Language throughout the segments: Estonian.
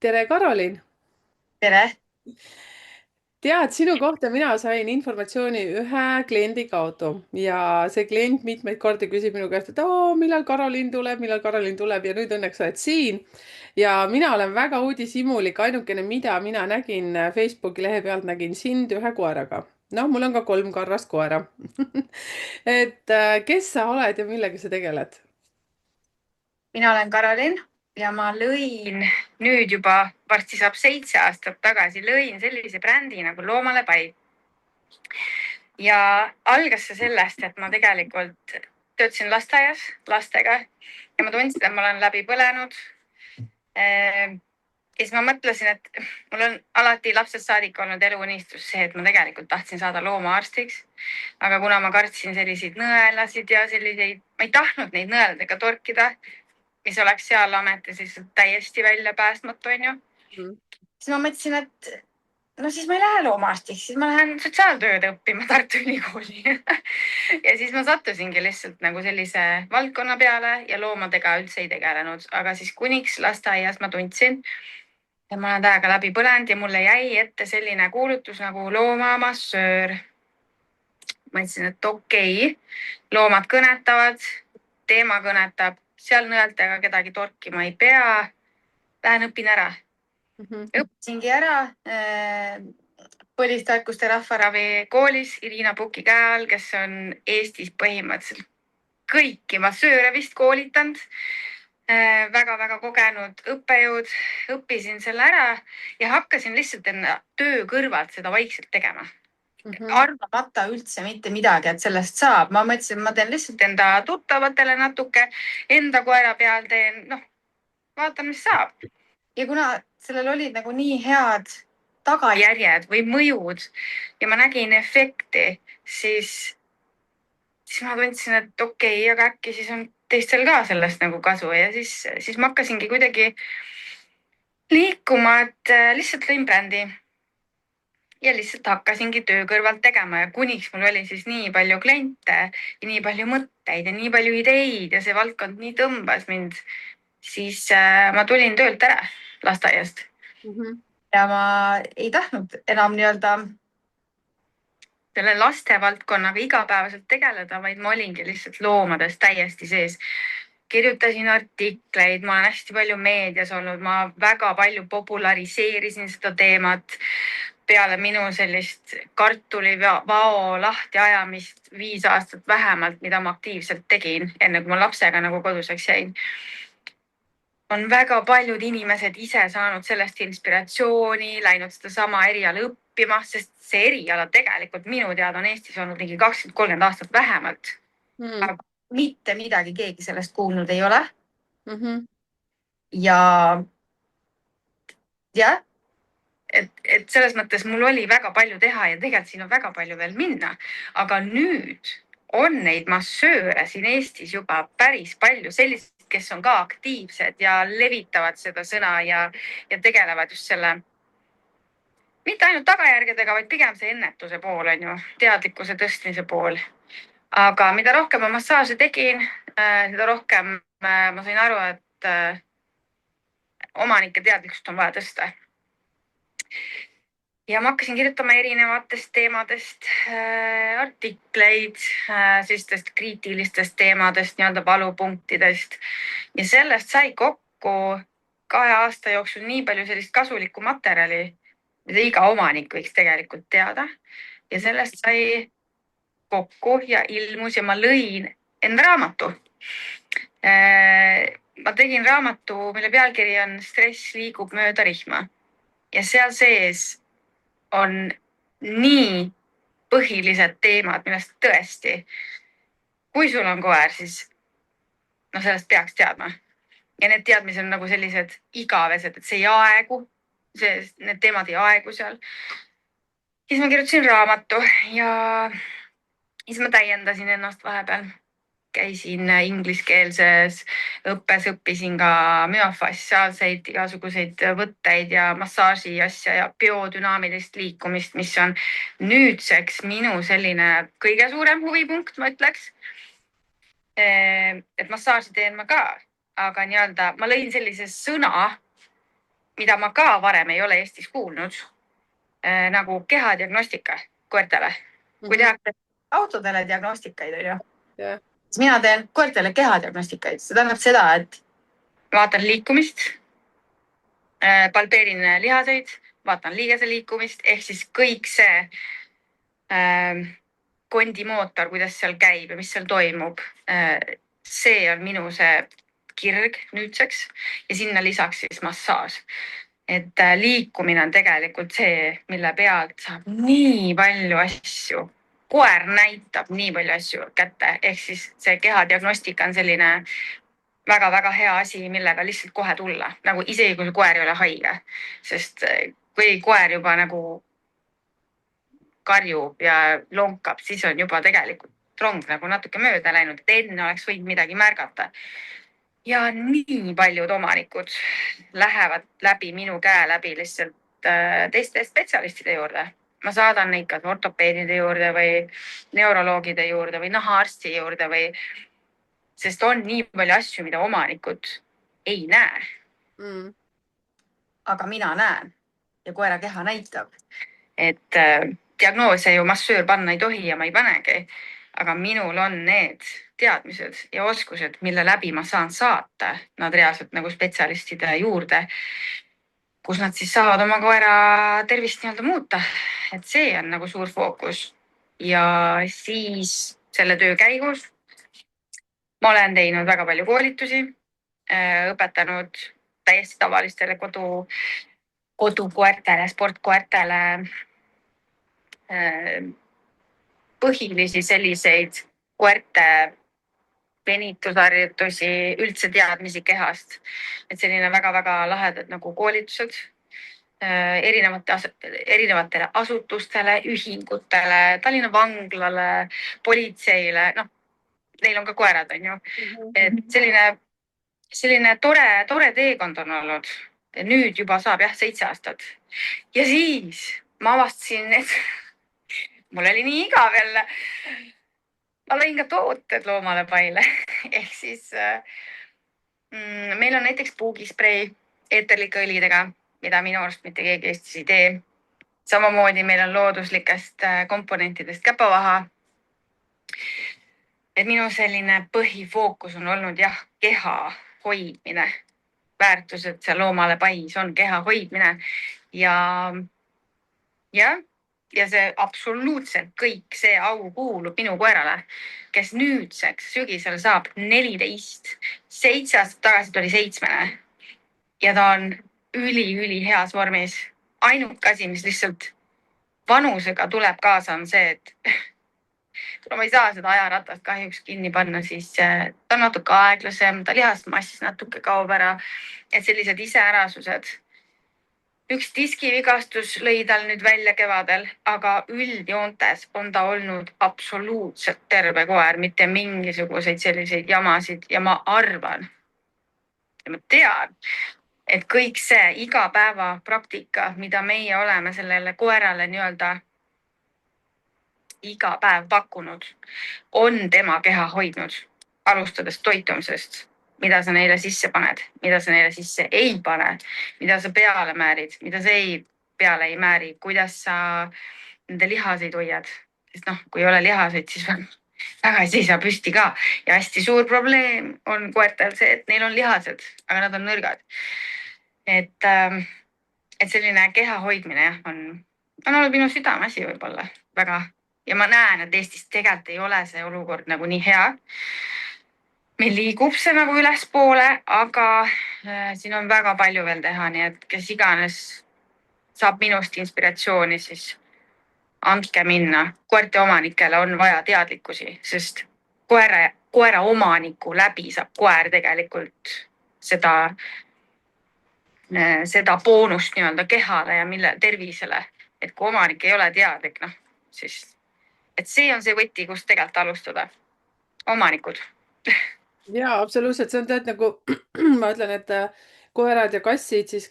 Tere, Karolin! Tere! Tead, sinu kohta mina sain informatsiooni ühe kliendi kaudu ja see klient mitmeid kordi küsib minu käest, et millal Millal Karolin tuleb ja nüüd õnneks oled siin. Ja mina olen väga uudishimulik, ainukene, mida mina nägin Facebooki lehe pealt, nägin sind ühe koeraga. Noh, mul on ka 3 karvast koera. Kes sa oled ja millega sa tegeled? Mina olen Karolin ja ma lõin nüüd juba varsti saab 7 aastat tagasi sellise brändi nagu Loomale pai. Ja algas see sellest, et ma tegelikult töötasin lasteaias lastega ja ma tundsin, et ma olen läbi põlenud. Ja siis ma mõtlesin, et mul on alati lapsest saadik olnud eluunistus see, et ma tegelikult tahtsin saada loomaarstiks. Aga kuna ma kartsin selliseid nõelasid ja selliseid, ma ei tahtnud neid nõeldega torkida, mis oleks seal ametis lihtsalt täiesti välja päästmatu, onju. Siis ma mõtlesin, et no siis ma ei lähe loomaarstiks, siis ma lähen sotsiaaltööd õppima Tartu Ülikooli. Ja siis ma sattusingi lihtsalt nagu sellise valdkonna peale ja loomadega üldse ei tegelenud. Aga siis kuniks lasteaias ma tundsin, et ma olen täiega läbi põlenud ja mulle jäi ette selline kuulutus nagu loomamassöör. Ma ütlesin, et okei, loomad kõnetavad, teema kõnetab, seal nõeltega kedagi torkima ei pea. Lähen õpin ära. Õppisingi ära põlistarkuste rahvaravi koolis Irina Puki käe all, kes on Eestis põhimõtteliselt kõiki massööre vist koolitanud. Väga-väga kogenud õppejõud. Õppisin selle ära ja hakkasin lihtsalt enda töö kõrvalt seda vaikselt tegema. Arvamata üldse mitte midagi, et sellest saab. Ma mõtlesin, ma teen lihtsalt enda tuttavatele natuke, enda koera peal teen, vaatan, mis saab. Ja kuna sellel olid nagu nii head tagajärjed või mõjud ja ma nägin efekti, siis ma tundsin, et okei, aga äkki siis on teistel ka sellest nagu kasu ja siis ma hakkasingi kuidagi liikuma, et lihtsalt lõin brändi. Ja lihtsalt hakkasingi töö kõrvalt tegema ja kuniks mul oli siis nii palju kliente ja nii palju mõtteid ja nii palju ideid ja see valdkond nii tõmbas mind, siis ma tulin töölt ära lasteaiast. Ja ma ei tahtnud enam selle lastevaldkonnaga igapäevaselt tegeleda, vaid ma olingi lihtsalt loomades täiesti sees. Kirjutasin artikleid, ma olen hästi palju meedias olnud, ma väga palju populariseerisin seda teemat. Peale minu sellist kartulivao lahti ajamist 5 aastat vähemalt, mida ma aktiivselt tegin, enne kui ma lapsega nagu koduseks jäin, on väga paljud inimesed ise saanud sellest inspiratsiooni, läinud seda sama eriala õppima, sest see eriala tegelikult minu teada on Eestis olnud ligi 20-30 aastat vähemalt. Aga mitte midagi keegi sellest kuulnud ei ole. Ja jah, et selles mõttes mul oli väga palju teha ja tegelikult siin on väga palju veel minna. Aga nüüd on neid massööre siin Eestis juba päris palju, sellised, kes on ka aktiivsed ja levitavad seda sõna ja tegelevad just selle, mitte ainult tagajärgedega, vaid pigem see ennetuse pool on ju, teadlikkuse tõstmise pool. Aga mida rohkem ma massaaže tegin, seda rohkem ma sain aru, et omanike teadlikkust on vaja tõsta. Ja ma hakkasin kirjutama erinevatest teemadest artikleid, sellistest kriitilistest teemadest, nii-öelda valupunktidest. Ja sellest sai kokku 2 aasta jooksul nii palju sellist kasulikku materjali, mida iga omanik võiks tegelikult teada. Ja sellest sai kokku ja ilmus ja ma lõin enda raamatu. Ma tegin raamatu, mille pealkiri on Stress liigub mööda rihma. Ja seal sees on nii põhilised teemad, millest tõesti, kui sul on koer, siis sellest peaks teadma. Ja need teadmised on nagu sellised igavesed, et see ei aegu, need teemad ei aegu seal. Siis ma kirjutasin raamatu ja siis ma täiendasin ennast vahepeal. Käisin ingliskeelses õppes, õppisin ka müofastsiaalseid igasuguseid võtteid ja massaaži asja ja biodünaamilist liikumist, mis on nüüdseks minu selline kõige suurem huvipunkt, ma ütleks. Et massaaži teen ma ka, aga nii-öelda ma lõin sellise sõna, mida ma ka varem ei ole Eestis kuulnud, nagu kehadiagnostika koertele. Kui Mhm. tehakse autodele diagnostikaid, onju, Jah. siis mina teen koertele kehadiagnostikaid. See tähendab seda, et vaatan liikumist, palpeerin lihaseid, vaatan liigese liikumist ehk siis kõik see kondimootor, kuidas seal käib ja mis seal toimub. See on minu see kirg nüüdseks ja sinna lisaks siis massaaž. Et liikumine on tegelikult see, mille pealt saab nii palju asju. Koer näitab nii palju asju kätte, ehk siis see kehadiagnostika on selline väga-väga hea asi, millega lihtsalt kohe tulla, nagu isegi kui koer ei ole haige, sest kui koer juba nagu karjub ja lonkab, siis on juba tegelikult rong nagu natuke mööda läinud, et enne oleks võinud midagi märgata. Ja nii paljud omanikud lähevad läbi minu käe läbi lihtsalt teiste spetsialistide juurde. Ma saadan neid kas ortopeedide juurde või neuroloogide juurde või nahaarsti juurde või, sest on nii palju asju, mida omanikud ei näe. Aga mina näen ja koera keha näitab, et diagnoose ju massöör panna ei tohi ja ma ei panegi. Aga minul on need teadmised ja oskused, mille läbi ma saan saata nad reaalselt nagu spetsialistide juurde, kus nad siis saavad oma koera tervist nii-öelda muuta. Et see on nagu suur fookus. Ja siis selle töö käigus ma olen teinud väga palju koolitusi, õpetanud täiesti tavalistele kodukoertele, sportkoertele põhilisi selliseid koerte venitusharjutusi, üldse teadmisi kehast. Et selline väga-väga lahedad nagu koolitused erinevatele asutustele, ühingutele, Tallinna vanglale, politseile, noh, neil on ka koerad, on ju. Et selline tore teekond on olnud. Nüüd juba saab jah 7 aastat. Ja siis ma avastasin, et mul oli nii igav jälle. Ma lõin ka tooted loomale paile. Ehk siis meil on näiteks puugisprei eeterlike õlidega, mida minu arust mitte keegi Eestis ei tee. Samamoodi meil on looduslikest komponentidest käpavaha. Et minu selline põhifookus on olnud jah, keha hoidmine. Väärtused seal loomale pais on keha hoidmine ja see absoluutselt kõik see au kuulub minu koerale, kes nüüdseks sügisel saab 14. 7 aastat tagasi tuli 7. Ja ta on üli heas vormis. Ainuke asi, mis lihtsalt vanusega tuleb kaasa, on see, et kuna ma ei saa seda ajaratast kahjuks kinni panna, siis ta on natuke aeglasem, ta lihasmass natuke kaob ära. Et sellised iseärasused. Üks diskivigastus lõi tal nüüd välja kevadel, aga üldjoontes on ta olnud absoluutselt terve koer, mitte mingisuguseid selliseid jamasid ja ma arvan ja ma tean, et kõik see igapäeva praktika, mida meie oleme sellele koerale nii-öelda iga päev pakkunud, on tema keha hoidnud, alustades toitumisest, mida sa neile sisse paned, mida sa neile sisse ei pane, mida sa peale määrid, mida sa peale ei määri, kuidas sa nende lihaseid hoiad. Sest noh, kui ei ole lihaseid, siis väga ei seisa püsti ka. Ja hästi suur probleem on koertel see, et neil on lihased, aga nad on nõrgad. Et selline keha hoidmine jah, on olnud minu südameasi võib-olla väga. Ja ma näen, et Eestis tegelikult ei ole see olukord nagu nii hea. Meil liigub see nagu ülespoole, aga siin on väga palju veel teha, nii et kes iganes saab minust inspiratsiooni, siis andke minna. Koerte omanikele on vaja teadlikkusi, sest koera omaniku läbi saab koer tegelikult seda boonust nii-öelda kehale ja mille tervisele. Et kui omanik ei ole teadlik, noh, siis et see on see võti, kust tegelikult alustada. Omanikud. Jaa, absoluutselt. See on tegelikult nagu, ma ütlen, et koerad ja kassid siis,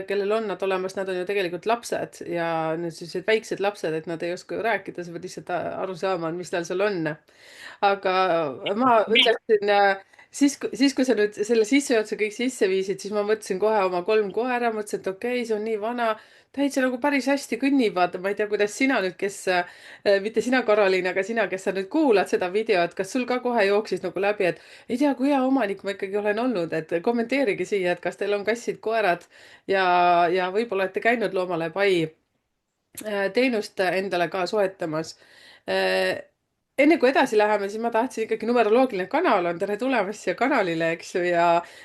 kellel on nad olemas, nad on ju tegelikult lapsed ja need sellised väiksed lapsed, et nad ei oska ju rääkida, sa pead lihtsalt aru saama, mis tal seal on. Aga ma ütleksin siis, kui sa nüüd selle sissejuhatuse kõik sisse viisid, siis ma mõtlesin kohe oma 3 koera, mõtlesin, et okei, see on nii vana, täitsa nagu päris hästi kõnnivad. ma ei tea, kuidas sina nüüd, kes mitte sina, Karoliin, aga sina, kes sa nüüd kuulad seda videot, kas sul ka kohe jooksis nagu läbi, et ei tea, kui hea omanik ma ikkagi olen olnud, et kommenteerige siia, et kas teil on kassid-koerad ja võib-olla olete käinud Loomale pai teenust endale ka soetamas. Enne kui edasi läheme, siis ma tahtsin ikkagi, numeroloogiline kanal on, tere tulemast siia kanalile, eks ju, ja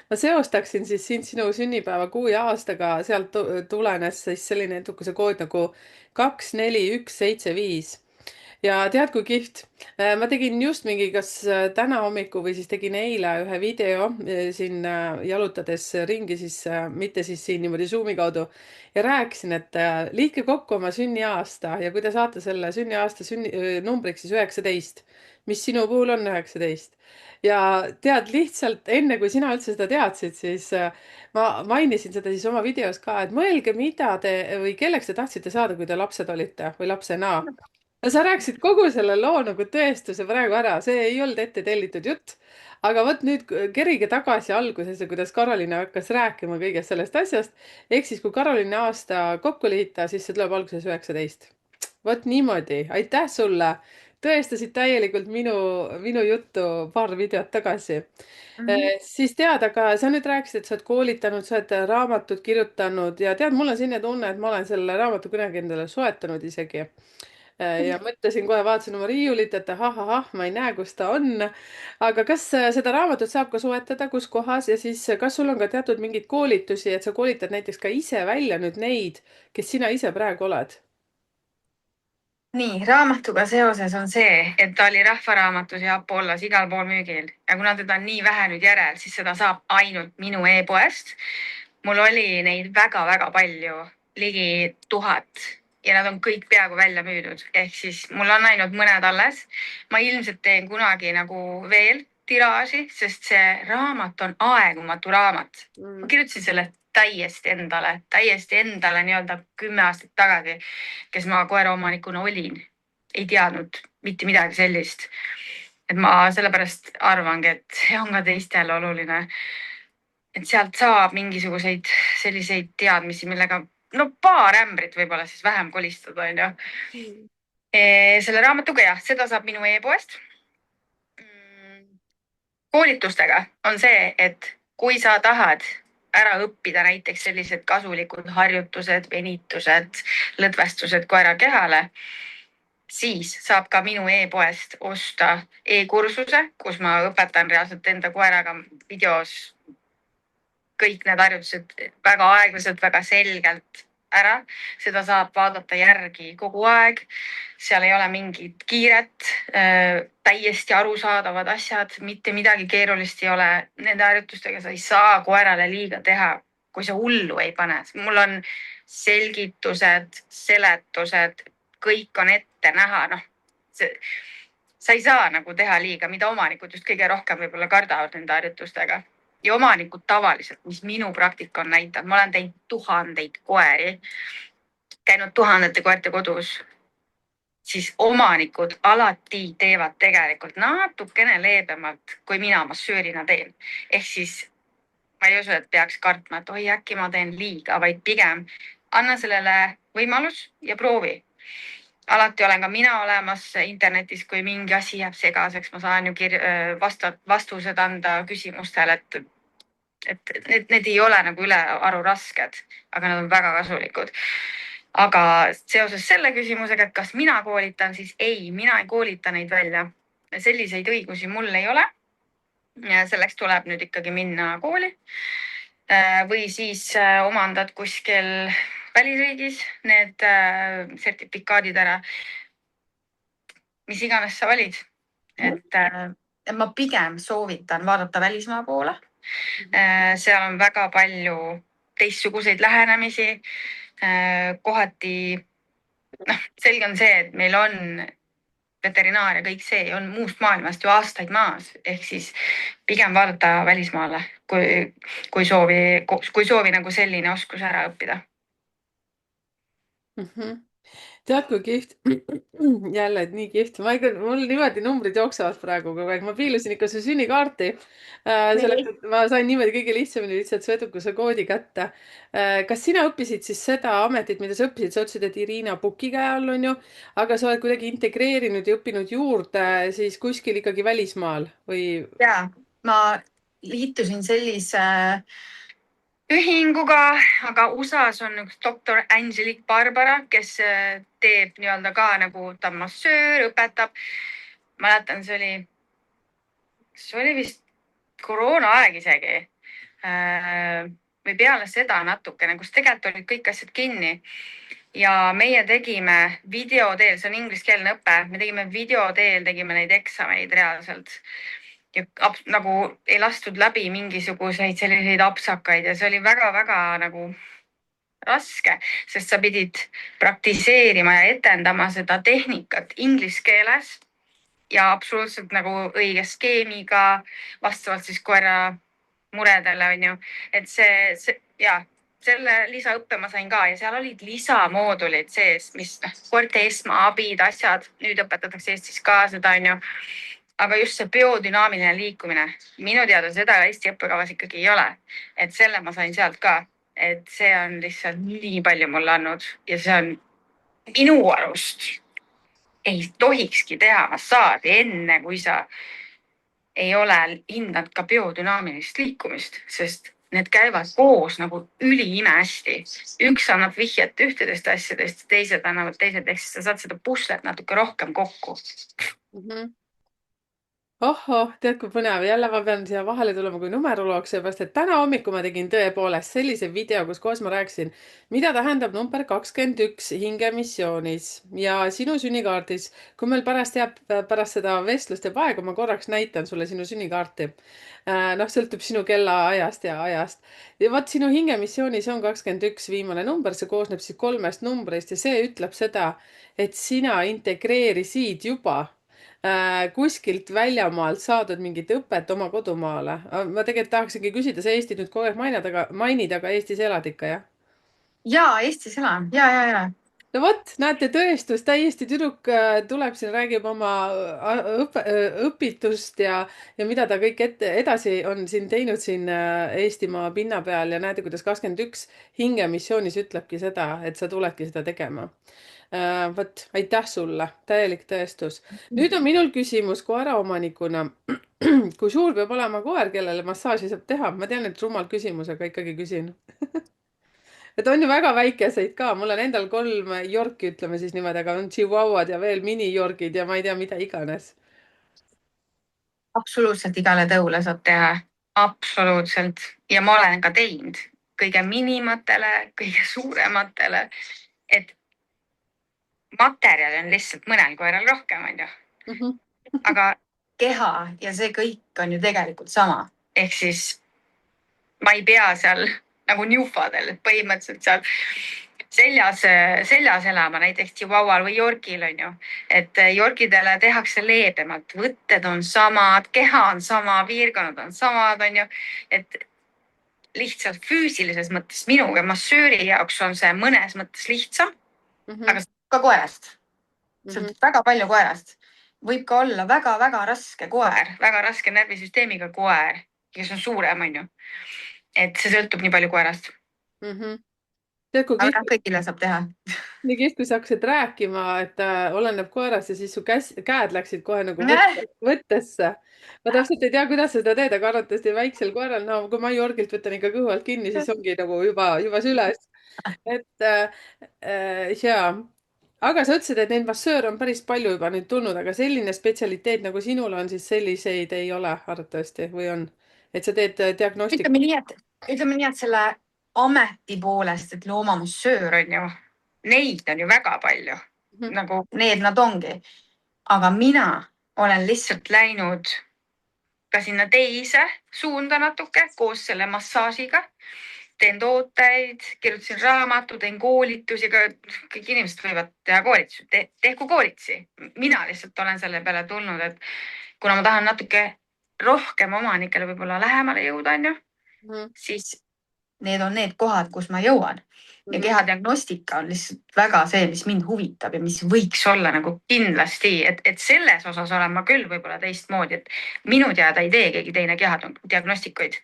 ma seostaksin siis sind sinu sünnipäeva kuu ja aastaga, sealt tulenes siis selline edukuse kood nagu 24175. Ja tead, kui kihvt. Ma tegin just mingi, kas täna hommikul või siis tegin eile ühe video siin jalutades ringi siis, mitte siis siin niimoodi Zoomi kaudu ja rääkisin, et liitke kokku oma sünniaasta ja kui te saate selle sünniaasta numbriks siis 19, mis sinu puhul on 19. Ja tead, lihtsalt enne kui sina üldse seda teadsid, siis ma mainisin seda siis oma videos ka, et mõelge, mida te või kelleks te tahtsite saada, kui te lapsed olite või lapsena. no sa rääkisid kogu selle loo nagu tõestuse praegu ära, see ei olnud ette tellitud jutt. aga vot nüüd kerige tagasi algusesse, kuidas Karoliina hakkas rääkima kõigest sellest asjast. ehk siis, kui Karoliini aasta kokku liita, siis see tuleb alguses 19. vot niimoodi, aitäh sulle. tõestasid täielikult minu juttu paar videot tagasi. Siis tead, aga sa nüüd rääkisid, et sa oled koolitanud, sa oled raamatut kirjutanud ja tead, mul on selline tunne, et ma olen selle raamatu kunagi endale soetanud isegi. Ja mõtlesin kohe, vaatasin oma riiulit, et ahah, ma ei näe, kus ta on. aga kas seda raamatut saab ka soetada, kus kohas ja siis kas sul on ka teatud mingeid koolitusi, et sa koolitad näiteks ka ise välja nüüd neid, kes sina ise praegu oled? nii, raamatuga seoses on see, et ta oli Rahvaraamatus ja Apollos igal pool müügil ja kuna teda on nii vähe nüüd järel, siis seda saab ainult minu e-poest. mul oli neid väga-väga palju, ligi 1000 ja nad on kõik peaaegu välja müüdud, ehk siis mul on ainult mõned alles. ma ilmselt teen kunagi nagu veel tiraaži, sest see raamat on aegumatu raamat. ma kirjutasin selle täiesti endale nii-öelda 10 aastat tagasi, kes ma koeraomanikuna olin, ei teadnud mitte midagi sellist. et ma sellepärast arvangi, et see on ka teistele oluline. et sealt saab mingisuguseid selliseid teadmisi, millega no paar ämbrit võib-olla siis vähem kolistada, onju. selle raamatuga jah, seda saab minu e-poest. koolitustega on see, et kui sa tahad ära õppida näiteks sellised kasulikud harjutused, venitused, lõdvestused koera kehale, siis saab ka minu e-poest osta e-kursuse, kus ma õpetan reaalselt enda koeraga videos kõik need harjutused väga aeglaselt, väga selgelt ära. seda saab vaadata järgi kogu aeg. seal ei ole mingit kiiret, täiesti arusaadavad asjad, mitte midagi keerulist ei ole. Nende harjutustega sa ei saa koerale liiga teha, kui sa hullu ei pane. mul on selgitused, seletused, kõik on ette näha. noh, sa ei saa nagu teha liiga, mida omanikud just kõige rohkem võib-olla kardavad nende harjutustega. ja omanikud tavaliselt, mis minu praktika on näidanud, ma olen teinud tuhandeid koeri, käinud tuhandete koerte kodus, siis omanikud alati teevad tegelikult natukene leebemalt, kui mina massöörina teen. ehk siis ma ei usu, et peaks kartma, et oi, äkki ma teen liiga, vaid pigem anna sellele võimalus ja proovi. alati olen ka mina olemas internetis, kui mingi asi jääb segaseks, ma saan ju vastused anda küsimustele, et need ei ole nagu ülearu rasked, aga nad on väga kasulikud. aga seoses selle küsimusega, et kas mina koolitan, siis ei, mina ei koolita neid välja. selliseid õigusi mul ei ole. selleks tuleb nüüd ikkagi minna kooli või siis omandad kuskil välisriigis need sertifikaadid ära. mis iganes sa valid. et ma pigem soovitan vaadata välismaa poole. seal on väga palju teistsuguseid lähenemisi. kohati, noh, selge on see, et meil on veterinaar ja kõik see on muust maailmast ju aastaid maas, ehk siis pigem vaadata välismaale, kui soovi nagu selline oskus ära õppida. tead, kui kihvt. jälle, et nii kihvt. Mul niimoodi numbrid jooksevad praegu kogu aeg. Ma piilusin ikka su sünnikaarti. Selleks, nii. et ma sain niimoodi kõige lihtsamini lihtsalt su edukuse koodi kätte. Kas sina õppisid siis seda ametit, mida sa õppisid? Sa ütlesid, et Irina Puki käe all on ju, aga sa oled kuidagi integreerinud ja õppinud juurde siis kuskil ikkagi välismaal või? Ja ma liitusin sellise ühinguga, aga USA-s on üks doktor Angelique Barbara, kes teeb nii-öelda ka nagu ta on massöör, õpetab. Mäletan, see oli vist koroonaaeg isegi või peale seda natukene, kus tegelikult olid kõik asjad kinni ja meie tegime video teel, see on ingliskeelne õpe, me tegime video teel, tegime neid eksameid reaalselt ja nagu ei lastud läbi mingisuguseid selliseid apsakaid ja see oli väga-väga nagu raske, sest sa pidid praktiseerima ja etendama seda tehnikat inglise keeles ja absoluutselt nagu õige skeemiga vastavalt siis koera muredele onju, et see ja selle lisaõppe ma sain ka ja seal olid lisamoodulid sees, mis koerte esmaabid, asjad, nüüd õpetatakse Eestis ka seda onju. Aga just see biodünaamiline liikumine, minu teada seda Eesti õppekavas ikkagi ei ole, et selle ma sain sealt ka, et see on lihtsalt nii palju mulle andnud ja see on minu arust ei tohikski teha massaaži enne, kui sa ei ole hindanud ka biodünaamilist liikumist, sest need käivad koos nagu üliimehästi. Üks annab vihjet ühtedest asjadest, teised annavad teised, ehk siis sa saad seda puslet natuke rohkem kokku. Ohoh, tead kui põnev, jälle ma pean siia vahele tulema kui numeroloog, seepärast et täna hommikul ma tegin tõepoolest sellise video, kus koos ma rääkisin, mida tähendab number 21 hingemissioonis ja sinu sünnikaardis. Kui meil pärast jääb, pärast seda vestlust jääb aega, ma korraks näitan sulle sinu sünnikaarti. Noh, sõltub sinu kellaajast ja ajast. Ja vot sinu hingemissioonis on 21 viimane number, see koosneb siis 3 numbrist ja see ütleb seda, et sina integreerisid juba kuskilt väljamaalt saadud mingit õpet oma kodumaale. Ma tegelikult tahaksingi küsida, sa Eestit nüüd kogu aeg mainid, aga Eestis elad ikka, jah? Ja Eestis elan ja. No vot, näete tõestust, täiesti tüdruk tuleb siin, räägib oma õpitust ja mida ta kõik edasi on siin teinud siin Eestimaa pinna peal ja näete, kuidas 21 hingemissioonis ütlebki seda, et sa tuledki seda tegema. Vot, aitäh sulle, täielik tõestus. Nüüd on minul küsimus koeraomanikuna. Kui suur peab olema koer, kellele massaaži saab teha? Ma tean, et rumal küsimus, aga ikkagi küsin. Et on ju väga väikeseid ka, mul on endal 3 Yorki, ütleme siis niimoodi, aga on Chihuahuad ja veel mini-Yorgid ja ma ei tea, mida iganes. Absoluutselt igale tõule saab teha, absoluutselt ja ma olen ka teinud kõige minimatele, kõige suurematele, et materjali on lihtsalt mõnel koeral rohkem, onju. Aga keha ja see kõik on ju tegelikult sama, ehk siis ma ei pea seal nagu newfadel, et põhimõtteliselt seal seljas elama, näiteks Chihuahual või Yorkil on ju, et Yorkidele tehakse leebemalt, võtted on samad, keha on sama, piirkonnad on samad, on ju, et lihtsalt füüsilises mõttes minuga massööri jaoks on see mõnes mõttes lihtsam, aga ka koerast. Sõltub väga palju koerast. Võib ka olla väga-väga raske koer, väga raske närvisüsteemiga koer, kes on suurem, on ju. Et see sõltub nii palju koerast. Tead, kui aga kõigile saab teha. Nii kihvt, kui sa hakkasid rääkima, et oleneb koerast ja siis su käed läksid kohe nagu võttesse. Ma täpselt ei tea, kuidas sa seda teed, aga arvatavasti väiksel koeral, no kui ma Yorgilt võtan ikka kõhu alt kinni, siis ongi nagu juba süles. Et jaa. Aga sa ütlesid, et neid massööre on päris palju juba nüüd tulnud, aga selline spetsialiteet nagu sinul on, siis selliseid ei ole arvatavasti või on? Et sa teed diagnostika? Ütleme nii, et selle ameti poolest, et loomamassöör on ju, neid on ju väga palju. Nagu need nad ongi. Aga mina olen lihtsalt läinud ka sinna teise suunda natuke koos selle massaažiga. Teen tooteid, kirjutasin raamatu, teen koolitusi, kõik inimesed võivad teha koolitusi, tehku koolitusi. Mina lihtsalt olen selle peale tulnud, et kuna ma tahan natuke rohkem omanikele võib-olla lähemale jõuda, on ju, siis need on need kohad, kus ma jõuan. Ja kehadiagnostika on lihtsalt väga see, mis mind huvitab ja mis võiks olla nagu kindlasti, et selles osas olen ma küll võib-olla teistmoodi, et minu teada ei tee keegi teine kehadiagnostikuid.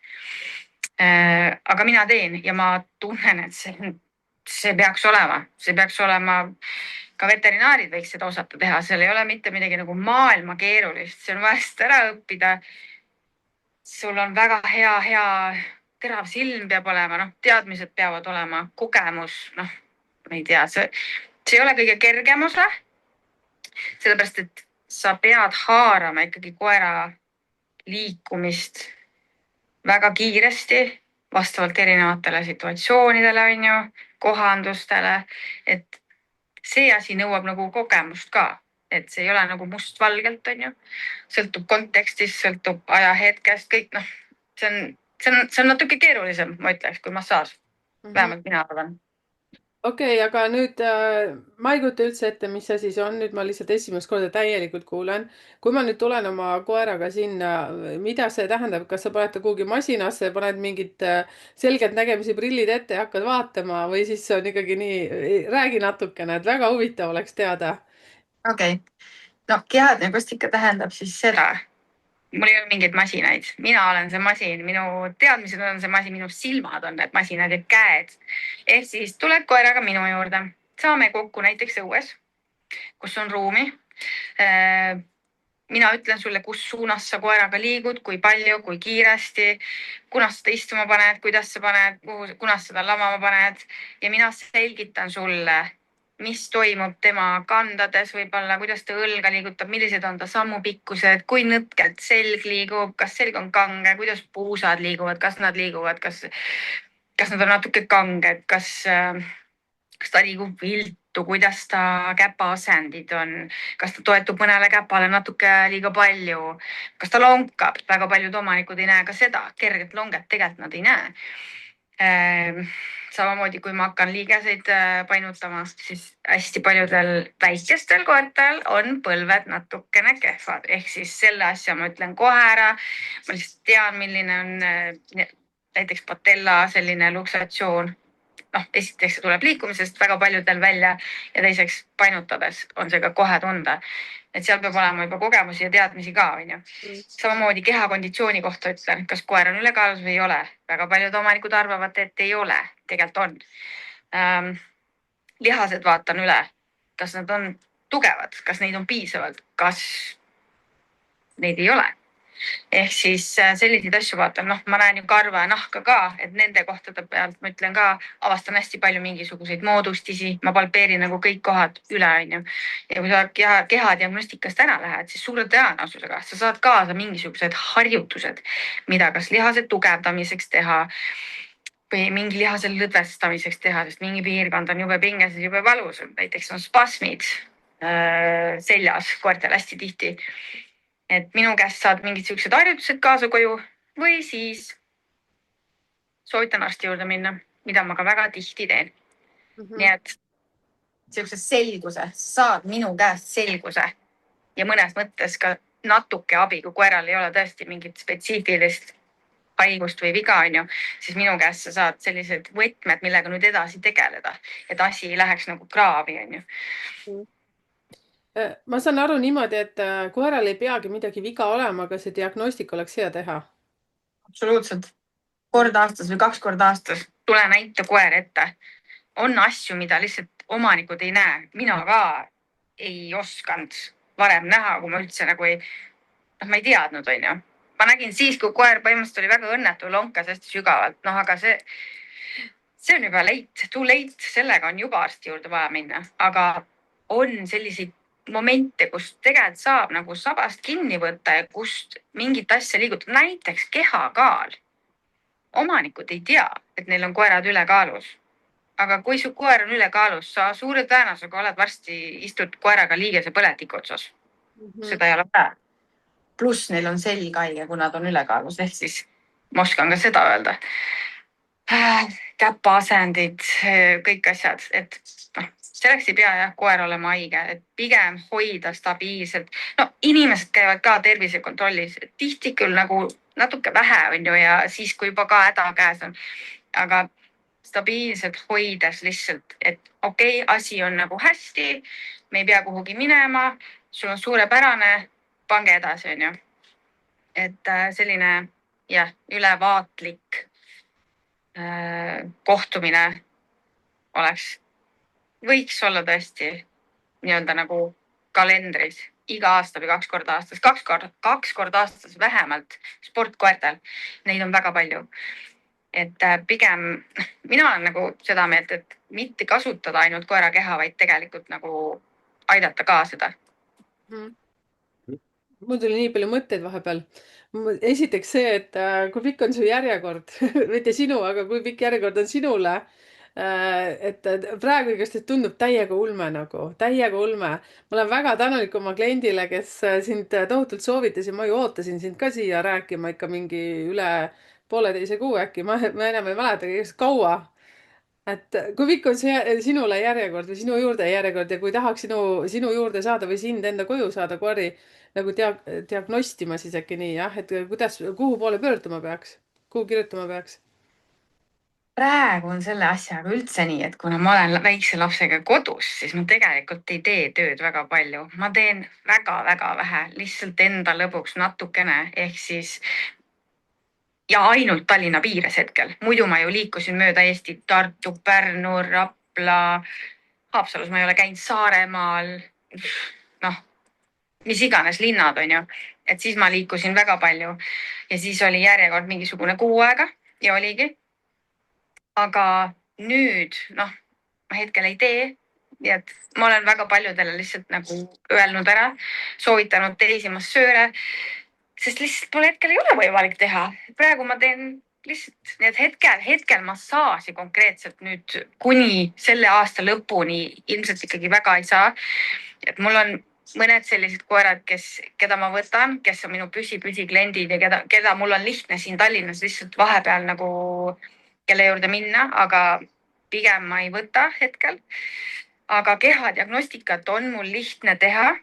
Aga mina teen ja ma tunnen, et see peaks olema, ka veterinaarid võiks seda osata teha, seal ei ole mitte midagi nagu maailma keerulist, see on vaja lihtsalt ära õppida. Sul on väga hea terav silm peab olema, teadmised peavad olema, kogemus, ma ei tea, see ei ole kõige kergem osa. Sellepärast, et sa pead haarama ikkagi koera liikumist väga kiiresti vastavalt erinevatele situatsioonidele, on ju, kohandustele, et see asi nõuab nagu kogemust ka, et see ei ole nagu mustvalgelt, on ju, sõltub kontekstist, sõltub ajahetkest, kõik see on natuke keerulisem, ma ütleks, kui massaaž. Vähemalt mina arvan. Okei, aga nüüd ma ei kujuta üldse ette, mis asi see on, nüüd ma lihtsalt esimest korda täielikult kuulen. Kui ma nüüd tulen oma koeraga sinna, mida see tähendab, kas sa paned ta kuhugi masinasse, paned mingid selgelt nägemise prillid ette ja hakkad vaatama või siis see on ikkagi nii, räägi natukene, et väga huvitav oleks teada. Okei. No kehadiagnostika tähendab siis seda, mul ei ole mingeid masinaid, mina olen see masin, minu teadmised on see masin, minu silmad on need masinad ja käed. Ehk siis tuled koeraga minu juurde, saame kokku näiteks õues, kus on ruumi. Mina ütlen sulle, kus suunas sa koeraga liigud, kui palju, kui kiiresti, kunas seda istuma paned, kuidas sa paned, kunas seda lamama paned ja mina selgitan sulle, mis toimub tema kandades, võib-olla, kuidas ta õlga liigutab, millised on ta sammupikkused, kui nõtkelt selg liigub, kas selg on kange, kuidas puusad liiguvad, kas nad liiguvad, kas nad on natuke kanged, kas ta liigub viltu, kuidas ta käpaasendid on, kas ta toetub mõnele käpale natuke liiga palju, kas ta lonkab, väga paljud omanikud ei näe ka seda, kerget longet tegelikult nad ei näe. Samamoodi, kui ma hakkan liigeseid painutama, siis hästi paljudel väikestel koertel on põlved natukene kehvad. Ehk siis selle asja ma ütlen kohe ära. Ma lihtsalt tean, milline on näiteks patella selline luksatsioon. Esiteks see tuleb liikumisest väga paljudel välja ja teiseks painutades on see ka kohe tunda. Et seal peab olema juba kogemusi ja teadmisi ka, on ju. Samamoodi kehakonditsiooni kohta ütlen, kas koer on ülekaalus või ei ole. Väga paljud omanikud arvavad, et ei ole. Tegelikult on. Lihased vaatan üle. Kas nad on tugevad? Kas neid on piisavalt? Kas neid ei ole? Ehk siis selliseid asju vaatan. Ma näen ju karva ja nahka ka, et nende kohtade pealt ma ütlen ka, avastan hästi palju mingisuguseid moodustisi. Ma palpeerin nagu kõik kohad üle, on ju. Ja kui sa kehadiagnostikast ära lähed, siis suure tõenäosusega sa saad kaasa mingisugused harjutused, mida kas lihase tugevdamiseks teha või mingi lihase lõdvestamiseks teha, sest mingi piirkond on jube pinges ja jube valus. Näiteks on spasmid seljas koertel hästi tihti. Et minu käest saad mingid siuksed harjutused kaasa koju või siis soovitan arsti juurde minna, mida ma ka väga tihti teen. Nii et siukse selguse, saad minu käest selguse ja mõnes mõttes ka natuke abi, kui koeral ei ole tõesti mingit spetsiifilist haigust või viga, on ju, siis minu käest sa saad sellised võtmed, millega nüüd edasi tegeleda, et asi ei läheks nagu kraavi, on ju. Ma saan aru niimoodi, et koeral ei peagi midagi viga olema, aga see diagnostika oleks hea teha. Absoluutselt. Kord aastas või 2 korda aastas tule näita koer ette. On asju, mida lihtsalt omanikud ei näe. Mina ka ei osanud varem näha, kui ma üldse nagu ma ei teadnud, on ju. Ma nägin siis, kui koer põhimõtteliselt oli väga õnnetu, lonkas hästi sügavalt. Aga see on juba too late, sellega on juba arsti juurde vaja minna. Aga on selliseid momente, kus tegelikult saab nagu sabast kinni võtta ja kust mingit asja liigutada. Näiteks kehakaal. Omanikud ei tea, et neil on koerad ülekaalus. Aga kui su koer on ülekaalus, sa suure tõenäosusega oled varsti istud koeraga liigese põletiku otsas. Seda ei ole vaja. Pluss neil on selg haige, kui nad on ülekaalus. Ehk siis ma oskan ka seda öelda. Käpaasendid, kõik asjad, et selleks ei pea koer olema haige, et pigem hoida stabiilselt. Inimesed käivad ka tervisekontrollis, tihti küll nagu natuke vähe on ju ja siis, kui juba ka häda käes on. aga stabiilselt hoides lihtsalt, et okei, asi on nagu hästi, me ei pea kuhugi minema, sul on suurepärane, pange edasi, onju. Et selline jah, ülevaatlik kohtumine võiks olla tõesti nii-öelda nagu kalendris iga aasta või 2 korda aastas, 2 korda aastas vähemalt sportkoertel. Neid on väga palju. Et pigem mina olen nagu seda meelt, et mitte kasutada ainult koera keha, vaid tegelikult nagu aidata ka seda. Mul tuli nii palju mõtteid vahepeal. Esiteks see, et kui pikk on su järjekord, mitte sinu, aga kui pikk järjekord on sinule. Et praegu igatahes tundub täiega ulme nagu, täiega ulme. Ma olen väga tänulik oma kliendile, kes sind tohutult soovitas ja ma ju ootasin sind ka siia rääkima ikka mingi üle 1,5 kuu äkki. Ma enam ei mäletagi, kas kaua. Et kui pikk on see sinule järjekord või sinu juurde järjekord ja kui tahaks sinu juurde saada või sind enda koju saada koeri nagu diagnostima siis äkki nii jah, et kuhu poole pöörduma peaks, kuhu kirjutama peaks? Praegu on selle asjaga üldse nii, et kuna ma olen väikse lapsega kodus, siis ma tegelikult ei tee tööd väga palju. Ma teen väga-väga vähe, lihtsalt enda lõbuks natukene, ehk siis ja ainult Tallinna piires hetkel. Muidu ma ju liikusin mööda Eestit, Tartu, Pärnu, Rapla, Haapsalus ma ei ole käinud, Saaremaal, noh, mis iganes linnad on ju. Et siis ma liikusin väga palju ja siis oli järjekord mingisugune 6 aega ja oligi. Aga nüüd, noh, ma hetkel ei tee. Nii et ma olen väga paljudele lihtsalt nagu öelnud ära, soovitanud teisi massööre, sest lihtsalt pole hetkel ei ole võimalik teha. Praegu ma teen lihtsalt, nii et hetkel massaaži konkreetselt nüüd kuni selle aasta lõpuni ilmselt ikkagi väga ei saa. Et mul on mõned sellised koerad, keda ma võtan, kes on minu püsikliendid ja keda mul on lihtne siin Tallinnas lihtsalt vahepeal nagu kelle juurde minna, aga pigem ma ei võta hetkel. Aga kehadiagnostikat on mul lihtne teha,